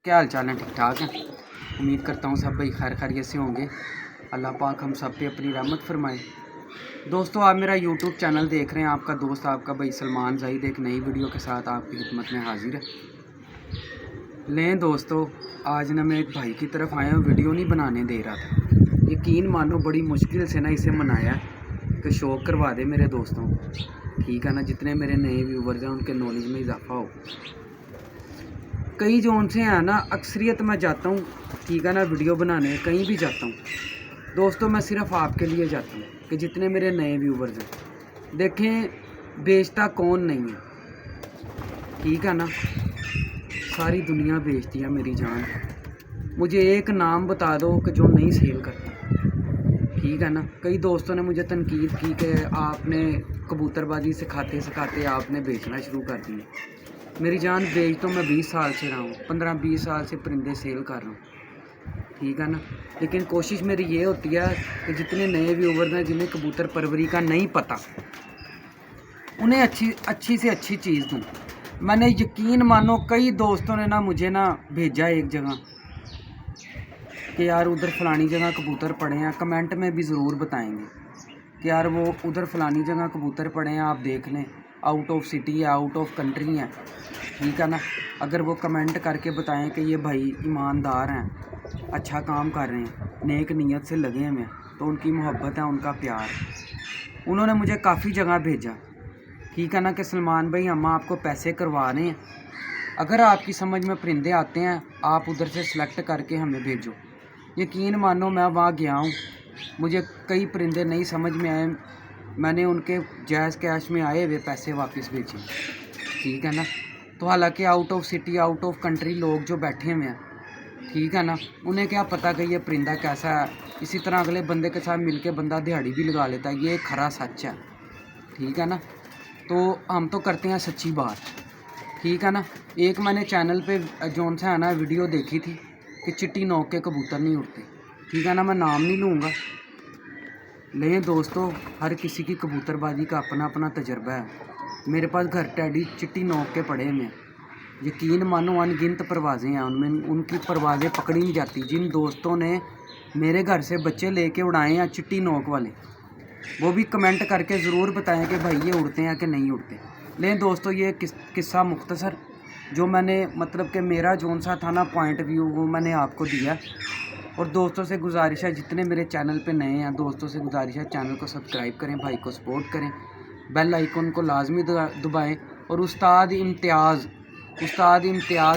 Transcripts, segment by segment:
क्या हाल चाल है? ठीक ठाक हैं। उम्मीद करता हूँ सब भाई खैर खैरियत से होंगे। अल्लाह पाक हम सब पे अपनी रहमत फरमाए। दोस्तों, आप मेरा यूट्यूब चैनल देख रहे हैं। आपका दोस्त आपका भाई सलमान ज़हीद एक नई वीडियो के साथ आपकी खिदमत में हाजिर है। लें दोस्तों, आज ना मैं एक भाई की तरफ आया हूँ, वीडियो नहीं बनाने दे रहा था। यकीन मानो बड़ी मुश्किल से ना इसे मनाया कि शौक़ करवा दे मेरे दोस्तों को। ठीक है ना, जितने मेरे नए व्यूवर्स हैं उनके नॉलेज में इजाफा हो। कई जो उनसे हैं ना, अक्सरियत मैं जाता हूँ, ठीक है ना, वीडियो बनाने कहीं भी जाता हूँ दोस्तों, मैं सिर्फ आपके लिए जाता हूँ कि जितने मेरे नए व्यूवर्स हैं, देखें बेचता कौन नहीं है। ठीक है ना, सारी दुनिया बेचती है मेरी जान। मुझे एक नाम बता दो कि जो नहीं सेल करता। ठीक है ना, कई दोस्तों ने मुझे तनकीद की कि आपने कबूतरबाजी सिखाते सिखाते आपने बेचना शुरू कर दिया। मेरी जान, बेच तो मैं 20 साल से रहा हूँ, 15-20 साल से परिंदे सेल कर रहा हूँ। ठीक है ना, लेकिन कोशिश मेरी ये होती है कि जितने नए व्यूवर हैं जिन्हें कबूतर परवरी का नहीं पता, उन्हें अच्छी से अच्छी चीज़ दूँ। मैंने यकीन मानो कई दोस्तों ने ना मुझे ना भेजा एक जगह कि यार उधर फ़लानी जगह कबूतर पड़े हैं। कमेंट में भी ज़रूर बताएंगे कि यार वो उधर फ़लानी जगह कबूतर पड़े हैं, आप देख लें। आउट ऑफ सिटी है, आउट ऑफ कंट्री है। ठीक है ना, अगर वो कमेंट करके बताएं कि ये भाई ईमानदार हैं, अच्छा काम कर रहे हैं, नेक नीयत से लगे हैं, तो उनकी मोहब्बत है, उनका प्यार। उन्होंने मुझे काफ़ी जगह भेजा। ठीक है ना, कि सलमान भाई हम आपको पैसे करवा रहे हैं, अगर आपकी समझ में परिंदे आते हैं आप उधर से सिलेक्ट करके हमें भेजो। यकीन मानो मैं वहाँ गया हूँ, मुझे कई परिंदे नहीं समझ में आए, मैंने उनके जायज़ कैश में आए हुए पैसे वापस भेजे। ठीक है ना, तो हालांकि out of city out of country लोग जो बैठे हुए हैं, ठीक है ना, उन्हें क्या पता कि ये परिंदा कैसा है। इसी तरह अगले बंदे के साथ मिलके बंदा दिहाड़ी भी लगा लेता है, ये खरा सच है। ठीक है ना, तो हम तो करते हैं सच्ची बात। ठीक है ना, एक मैंने चैनल पे जोन सा है ना वीडियो देखी थी कि चिट्टी नोक के कबूतर नहीं उड़ते। ठीक है ना, मैं नाम नहीं लूँगा। लेकिन दोस्तों, हर किसी की कबूतरबाजी का अपना अपना तजर्बा है। मेरे पास घर टैडी चिट्टी नोक के पड़े हुए हैं। यकीन मानो अनगिनत परवाज़ें हैं उनमें, उनकी परवाज़ें पकड़ी नहीं जाती। जिन दोस्तों ने मेरे घर से बच्चे लेके उड़ाए हैं चिट्टी नोक वाले, वो भी कमेंट करके ज़रूर बताएं कि भाई ये उड़ते हैं कि नहीं उड़ते। लेकिन दोस्तों, ये किस्सा मुख्तसर जो मैंने मतलब कि मेरा जोन सा था ना पॉइंट व्यू, वो मैंने आपको दिया। और दोस्तों से गुजारिश है, जितने मेरे चैनल पे नए हैं, दोस्तों से गुजारिश है चैनल को सब्सक्राइब करें, भाई को सपोर्ट करें, बेल आइकन को लाजमी दबाएं। और उस्ताद इम्तियाज़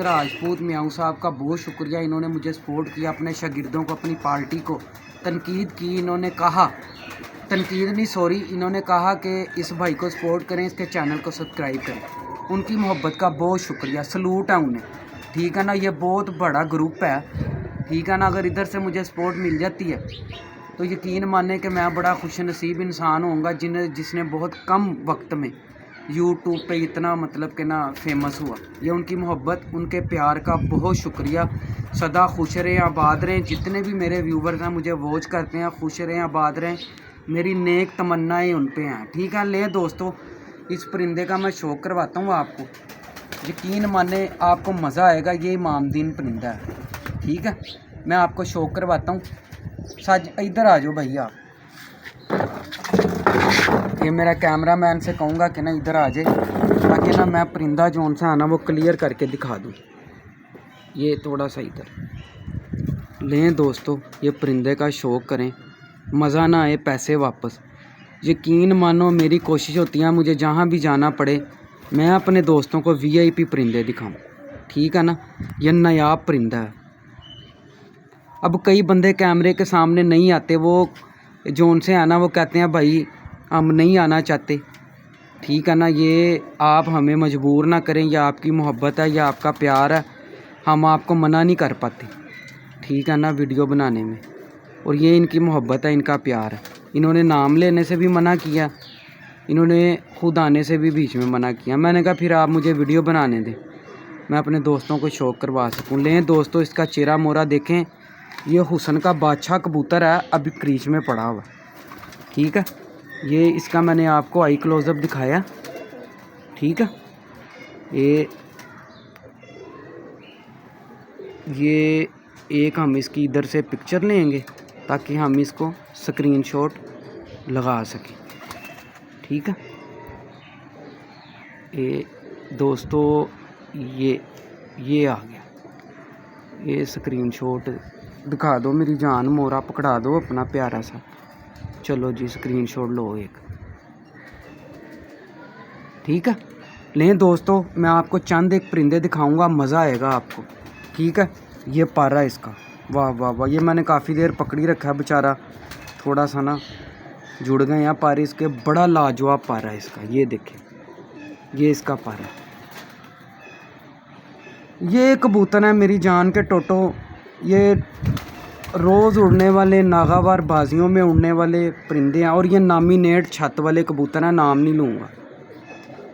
राजपूत म्याऊ साहब का बहुत शुक्रिया, इन्होंने मुझे सपोर्ट किया, अपने शागिर्दों को, अपनी पार्टी को तनकीद की। इन्होंने कहा, तनकीद नहीं सॉरी, इन्होंने कहा कि इस भाई को सपोर्ट करें, इसके चैनल को सब्सक्राइब करें। उनकी मोहब्बत का बहुत शुक्रिया, सलूट है उन्हें। ठीक है ना, ये बहुत बड़ा ग्रुप है। ठीक है ना, अगर इधर से मुझे सपोर्ट मिल जाती है तो यकीन माने कि मैं बड़ा खुश नसीब इंसान होऊंगा जिसने बहुत कम वक्त में यूट्यूब पे इतना मतलब कि ना फेमस हुआ। ये उनकी मोहब्बत, उनके प्यार का बहुत शुक्रिया। सदा खुश रहें, आबाद रहें। जितने भी मेरे व्यूवर्स हैं मुझे वॉच करते हैं, खुश रहें, आबाद रहें। मेरी नेक तमन्नाएं उन पे हैं। ठीक है, ले दोस्तों, इस परिंदे का मैं शौक़ करवाता हूँ आपको। यकीन माने आपको मज़ा आएगा। ये इमामदीन परिंदा है। ठीक है, मैं आपको शौक़ करवाता हूँ। साज इधर आ जाओ भैया। ये मेरा कैमरामैन से कहूँगा कि ना इधर आ जाए, ताकि ना मैं परिंदा जोन सा है ना वो क्लियर करके दिखा दूँ। ये थोड़ा सा इधर लें दोस्तों, ये परिंदे का शौक़ करें, मज़ा ना आए पैसे वापस। यकीन मानो मेरी कोशिश होती है मुझे जहाँ भी जाना पड़े मैं अपने दोस्तों को वीआईपी परिंदे दिखाऊं। ठीक है ना, यह नायाब परिंदा है। अब कई बंदे कैमरे के सामने नहीं आते, वो जोन से है ना वो कहते हैं भाई हम नहीं आना चाहते। ठीक है ना, ये आप हमें मजबूर ना करें, या आपकी मोहब्बत है या आपका प्यार है, हम आपको मना नहीं कर पाते। ठीक है ना, वीडियो बनाने में। और ये इनकी मोहब्बत है, इनका प्यार है। इन्होंने नाम लेने से भी मना किया, इन्होंने खुद आने से भी बीच में मना किया। मैंने कहा फिर आप मुझे वीडियो बनाने दें, मैं अपने दोस्तों को शौक़ करवा सकूं। लें दोस्तों, इसका चेहरा मोरा देखें, ये हुसन का बादशाह कबूतर है, अभी क्रीज में पड़ा हुआ। ठीक है, ये इसका मैंने आपको आई क्लोज़अप दिखाया। ठीक है, ये ये एक हम इसकी इधर से पिक्चर लेंगे ताकि हम इसको स्क्रीनशॉट लगा सकें। ठीक है, ये दोस्तों ये आ गया, ये स्क्रीनशॉट दिखा दो मेरी जान, मोरा पकड़ा दो अपना प्यारा सा। चलो जी स्क्रीनशॉट लो एक। ठीक है, लें दोस्तों मैं आपको चंद एक परिंदे दिखाऊंगा, मज़ा आएगा आपको। ठीक है, ये पारा इसका, वाह वाह वाह, ये मैंने काफ़ी देर पकड़ी रखा है बेचारा, थोड़ा सा ना जुड़ गए हैं पारे इसके। बड़ा लाजवाब पारा है इसका, ये देखें, ये इसका पारा। ये कबूतर है मेरी जान के टोटो, ये रोज़ उड़ने वाले नागावार बाजियों में उड़ने वाले परिंदे हैं, और ये नामिनेट छत वाले कबूतर हैं, नाम नहीं लूँगा,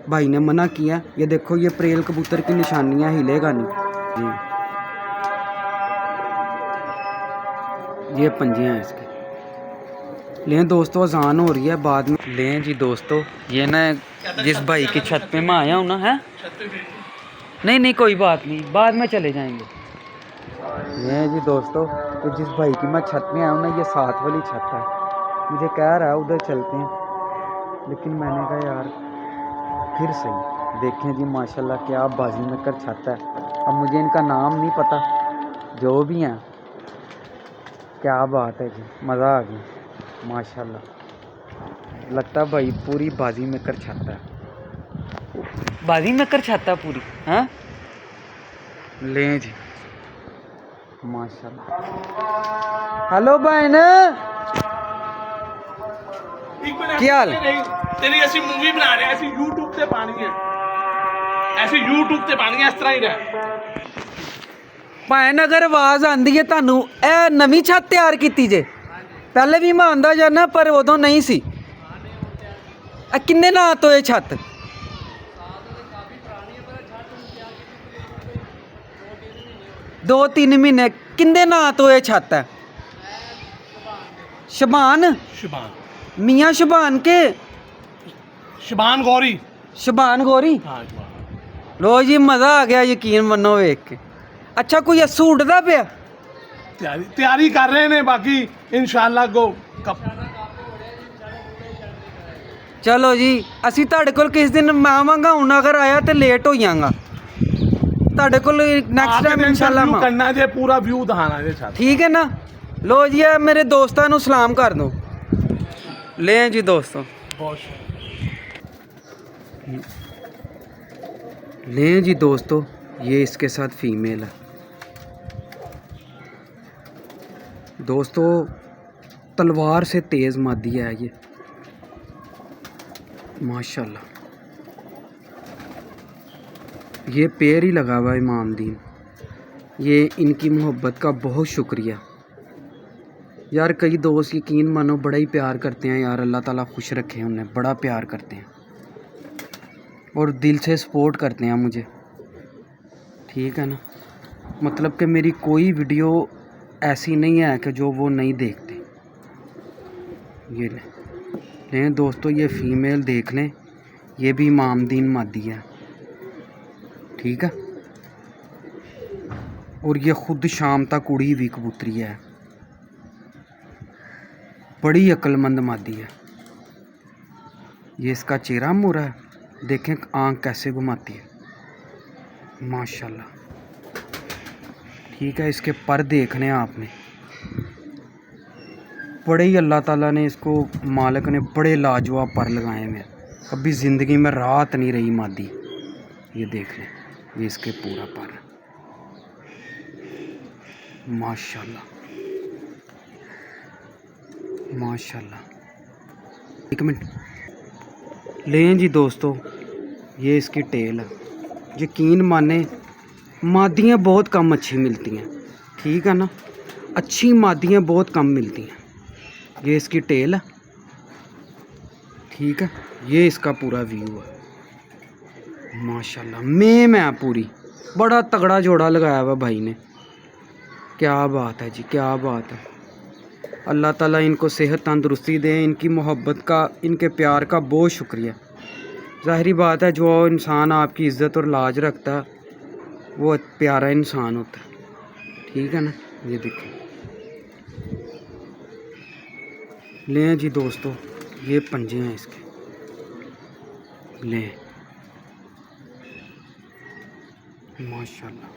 भाई ने मना किया। ये देखो ये प्रेल कबूतर की निशानियाँ, हिलेगा नहीं जी, ये पंजे हैं इसके। लें दोस्तों अजान हो रही है, बाद में लें जी दोस्तों। ये ना जिस भाई की छत पे मैं आया हूँ ना, है नहीं नहीं कोई बात नहीं, बाद में चले जाएंगे। ये जी दोस्तों, तो जिस भाई की मैं छत में आया हूँ ना, ये साथ वाली छत है, मुझे कह रहा है उधर चलते हैं, लेकिन मैंने कहा यार फिर सही। देखें जी माशाल्लाह क्या बाजी में कर छत है। अब मुझे इनका नाम नहीं पता, जो भी हैं, क्या बात है जी, मज़ा आ गया माशाल्लाह। लगता भाई पूरी बाजी में कर छत है, बाजी में कर छत है पूरी। हाँ लें जी माशाल्लाह। हेलो बहन, क्या हाल? तेरी ऐसी मूवी बना रहे हैं, ऐसी यूट्यूब से पानी है, ऐसी यूट्यूब से पानी है, इस तरह ही रहे। भैन अगर आवाज़ आती है ਤੁਹਾਨੂੰ, ਇਹ ਨਵੀਂ ਛੱਤ ਤਿਆਰ ਕੀਤੀ ਜੇ? ਪਹਿਲੇ ਵੀ ਮੈਂ ਆਂਦਾ ਜਾਣਾ ਪਰ ਉਦੋਂ ਨਹੀਂ ਸੀ। ਇਹ ਕਿੰਨੇ ਨਾਂ ਤੋਂ ਇਹ ਛੱਤ? दो तीन महीने। किंदे ਨਾਂ ਤੋਂ ਇਹ ਛੱਤ ਹੈ? शबान शबान मियाँ शबान के शबान गौरी, शबान गौरी। हाँ शबान। लो जी मज़ा आ गया यकीन मनो वेख के। अच्छा कोई अस्सू उड़दा पिया? तैयारी कर रहे हैं, बाकी इंशाल्लाह गो कब। चलो जी असी तुहाडे कोल किस दिन मैं आवांगा, हुण अगर आया तो लेट हो जाऊंगा तुहाडे कोल नेक्स्ट टाइम इंशाल्लाह मैं करना जे, पूरा व्यू दिखाना जे छत। ठीक है ना। लो जी ये मेरे दोस्तों नू सलाम कर दो। लें जी दोस्तों, लें जी दोस्तों, ये इसके साथ फीमेल है दोस्तों, तलवार से तेज़ मादी है ये माशाल्लाह। ये पैर ही लगा हुआ है इमामदीन। ये इनकी मोहब्बत का बहुत शुक्रिया यार। कई दोस्त यकीन मानो बड़ा ही प्यार करते हैं यार, अल्लाह ताला खुश रखे उन्हें, बड़ा प्यार करते हैं और दिल से सपोर्ट करते हैं मुझे। ठीक है ना, मतलब कि मेरी कोई वीडियो ऐसी नहीं है कि जो वो नहीं देखते। ये लें दोस्तों, ये फ़ीमेल देख लें, ये भी इमामदीन मादी है। ठीक है, और ये ख़ुद शाम तक उड़ी हुई कबूतरी है, बड़ी अक्लमंद मादी है। ये इसका चेहरा मोरा है, देखें आँख कैसे घुमाती है माशाल्लाह। ठीक है, इसके पर देखने आपने, बड़े ही अल्लाह ताला ने इसको, मालिक ने बड़े लाजवाब पर लगाए हैं। कभी ज़िंदगी में रात नहीं रही मादी। ये देख लें, ये इसके पूरा पर माशाल्लाह माशाल्लाह। एक मिनट लें जी दोस्तों, ये इसकी टेल है। यकीन माने मादियाँ बहुत कम अच्छी मिलती हैं, ठीक है ना, अच्छी मादियाँ बहुत कम मिलती हैं। ये इसकी टेल है, ठीक है, ये इसका पूरा व्यू है माशाल्लाह। मेम है पूरी, बड़ा तगड़ा जोड़ा लगाया हुआ भाई ने। क्या बात है जी, क्या बात है। अल्लाह ताला इनको सेहत तंदुरुस्ती दे, इनकी मोहब्बत का, इनके प्यार का बहुत शुक्रिया। ज़ाहिरी बात है, जो इंसान आपकी इज़्ज़त और लाज रखता है वो प्यारा इंसान होता है। ठीक है ना। ये देखिए, लें जी दोस्तों, ये पंजे हैं इसके, लें माशाल्लाह।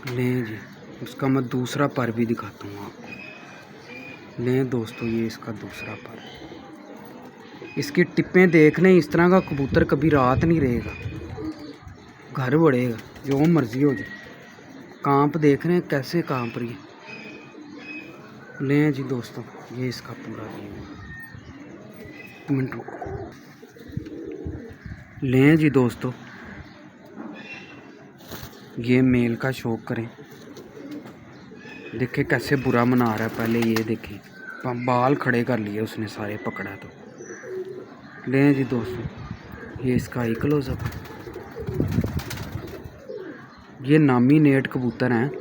लें जी, उसका मैं दूसरा पर भी दिखाता हूँ आपको। लें दोस्तों, ये इसका दूसरा पर। इसकी टिप्पें देख लें, इस तरह का कबूतर कभी रात नहीं रहेगा, घर बढ़ेगा जो मर्जी हो जाए। कांप देख रहे हैं कैसे कांप रही है। लें जी दोस्तों, ये इसका पूरा व्यू है। एक मिनट रुको। लें जी दोस्तों, ये मेल का शौक करें। देखे कैसे बुरा मना रहा है। पहले ये देखें, बाल खड़े कर लिए उसने सारे, पकड़ा तो। लें जी दोस्तों, ये इसका आई क्लोजअप है। ये नामी नेट कबूतर हैं।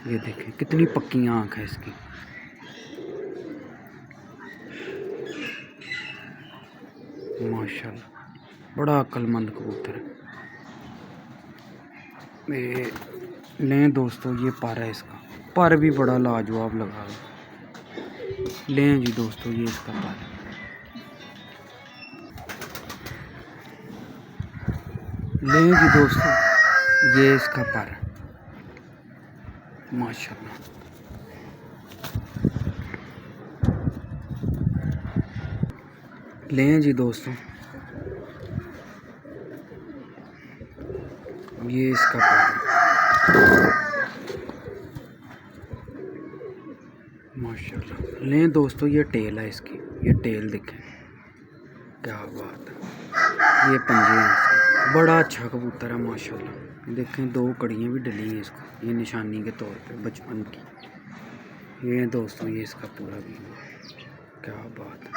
ये देखें कितनी पक्की आँख है इसकी। माशाल्लाह, बड़ा अक्लमंद कबूतर है। ये लें दोस्तों, ये पर है इसका, पर भी बड़ा लाजवाब लगा है। लें जी दोस्तों, ये इसका पर है। लें जी दोस्तों, ये इसका पर है माशाल्लाह। लें जी दोस्तों, ये इसका पर है माशाल्लाह। लें दोस्तों, ये टेल है इसकी, ये टेल देखें क्या बात है। ये पंजे हैं इसके, बड़ा अच्छा कबूतर है माशाल्लाह। देखें दो कड़ियाँ भी डली हैं इसको, ये निशानी के तौर पे बचपन की। ये दोस्तों, ये इसका पूरा व्यू है, क्या बात है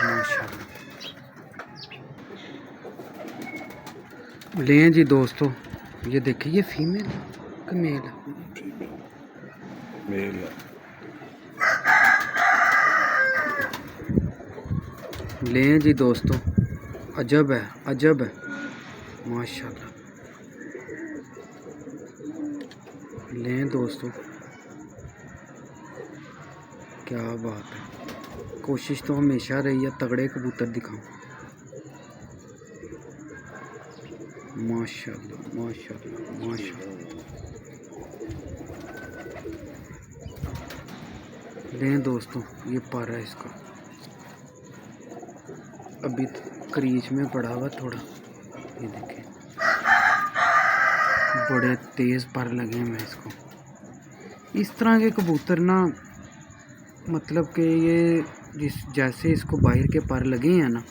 माशाल्लाह। लें जी दोस्तों, ये देखिए, ये फीमेल है कि मेल है? मेल है। लें जी दोस्तों, अजब है, अजब है माशाल्लाह। लें दोस्तों, क्या बात है। कोशिश तो हमेशा रही है तगड़े कबूतर दिखाऊं। माशाल्लाह माशाल्लाह माशाल्लाह। लें दोस्तों, ये पर है इसका, अभी क्रीज में पड़ा हुआ थोड़ा। ये देखें बड़े तेज़ पर लगे हैं मैं इसको। इस तरह के कबूतर ना, मतलब कि ये जैसे इसको बाहर के पर लगे हैं ना,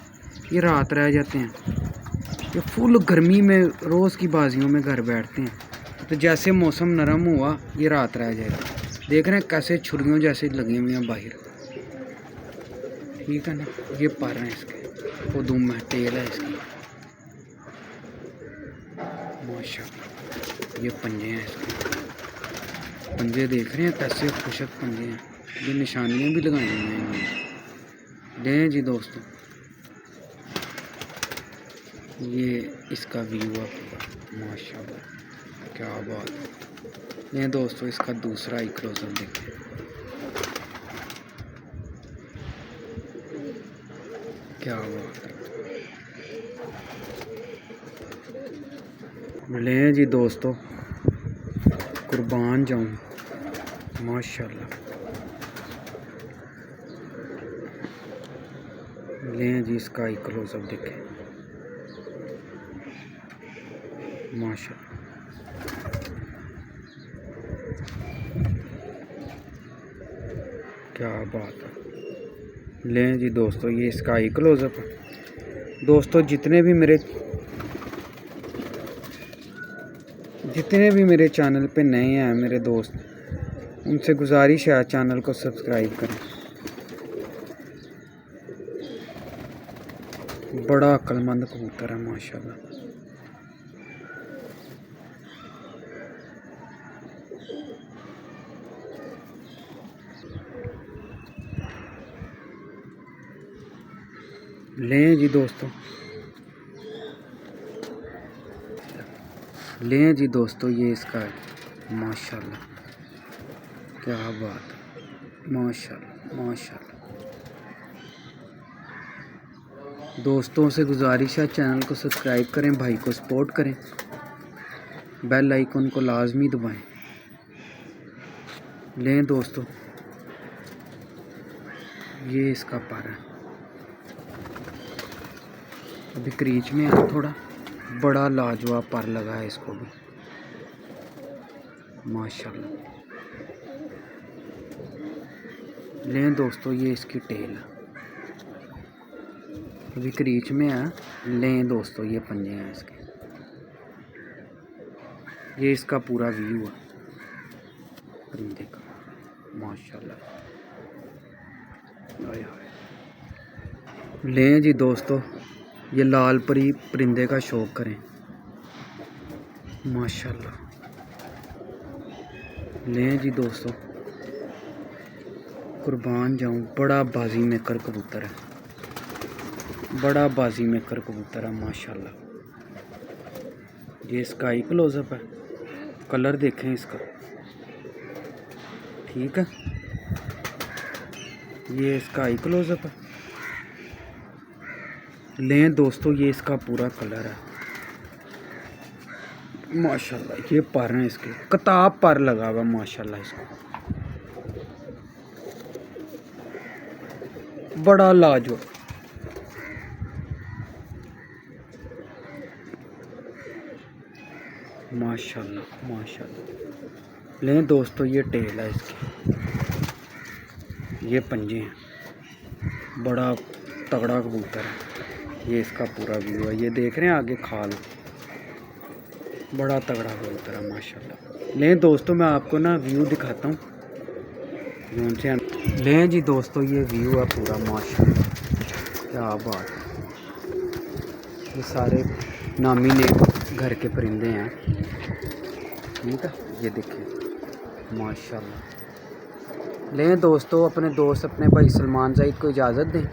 ये रात रह जाते हैं। ये फुल गर्मी में रोज़ की बाजियों में घर बैठते हैं, तो जैसे मौसम नरम हुआ ये रात रह जाएगा। देख रहे हैं कैसे छुरियों जैसे लगी हुई हैं बाहर, ठीक है ना। ये पर हैं इसके, वो दुम है, टेल है इसकी माशाल्लाह। ये पंजे हैं इसके, पंजे देख रहे हैं कैसे खुशक पंजे हैं। ये निशानियाँ भी लगाई हुई हैं इन्होंने। लें जी दोस्तों, ये इसका व्यू है पूरा माशाल्लाह, क्या बात है। लें दोस्तों, इसका दूसरा ही क्लोजर देखें, क्या बात है। लें जी दोस्तों, कुर्बान जाऊं माशाल्लाह। लें जी, इसका ही क्लोजअप देखें माशाल्लाह। क्या बात है। लें जी दोस्तों, ये इसका ही क्लोजअप है। दोस्तों, जितने भी मेरे चैनल पे नए हैं मेरे दोस्त, उनसे गुजारिश है चैनल को सब्सक्राइब करें। बड़ा अक्लमंद कबूतर है माशाल्लाह। लें जी दोस्तों, लें जी दोस्तों, ये इसका है। माशाल्लाह, क्या बात है, माशाल्लाह माशाल्लाह। दोस्तों से गुजारिश है, चैनल को सब्सक्राइब करें, भाई को सपोर्ट करें, बेल आइकन को लाजमी दबाएं। लें दोस्तों, ये इसका पर है, अभी क्रीच में है थोड़ा, बड़ा लाजवाब पर लगा है इसको भी माशाल्लाह। लें दोस्तों, ये इसकी टेल है, अभी क्रीच में है। लें दोस्तों, ये पंजे हैं इसके। ये इसका पूरा व्यू है परिंदे का माशाल्लाह। आए हाय। लें जी दोस्तों, ये लाल परी परिंदे का शौक करें माशाल्लाह। लें जी दोस्तों, कुर्बान जाऊं, बड़ा बाजी मेकर कबूतर है, बड़ा बाजी मेकर कबूतर है माशाल्लाह। ये इसका ही क्लोजअप है, कलर देखें इसका, ठीक है। ये इसका ही क्लोजअप है। लें दोस्तों, ये इसका पूरा कलर है माशाल्लाह। ये पर हैं इसके, किताब पर लगा हुआ माशाल्लाह इसको, बड़ा लाजवाब माशाल्लाह माशाल्लाह। लें दोस्तों, ये टेल है इसकी, ये पंजे हैं, बड़ा तगड़ा कबूतर है। ये इसका पूरा व्यू है, ये देख रहे हैं आगे खाल, बड़ा तगड़ा कबूतर है माशाल्लाह। लें दोस्तों, मैं आपको ना व्यू दिखाता हूँ यूं से। लें जी दोस्तों, ये व्यू है पूरा माशाल्लाह, क्या बात है। ये सारे नामी ने घर के परिंदे हैं, ठीक है। ये देखिए माशाल्लाह। लें दोस्तों, अपने दोस्त अपने भाई सलमान जाहिद को इजाज़त दें,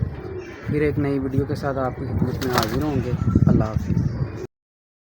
फिर एक नई वीडियो के साथ आपकी खिदमत में हाजिर होंगे। अल्लाह हाफ़िज़।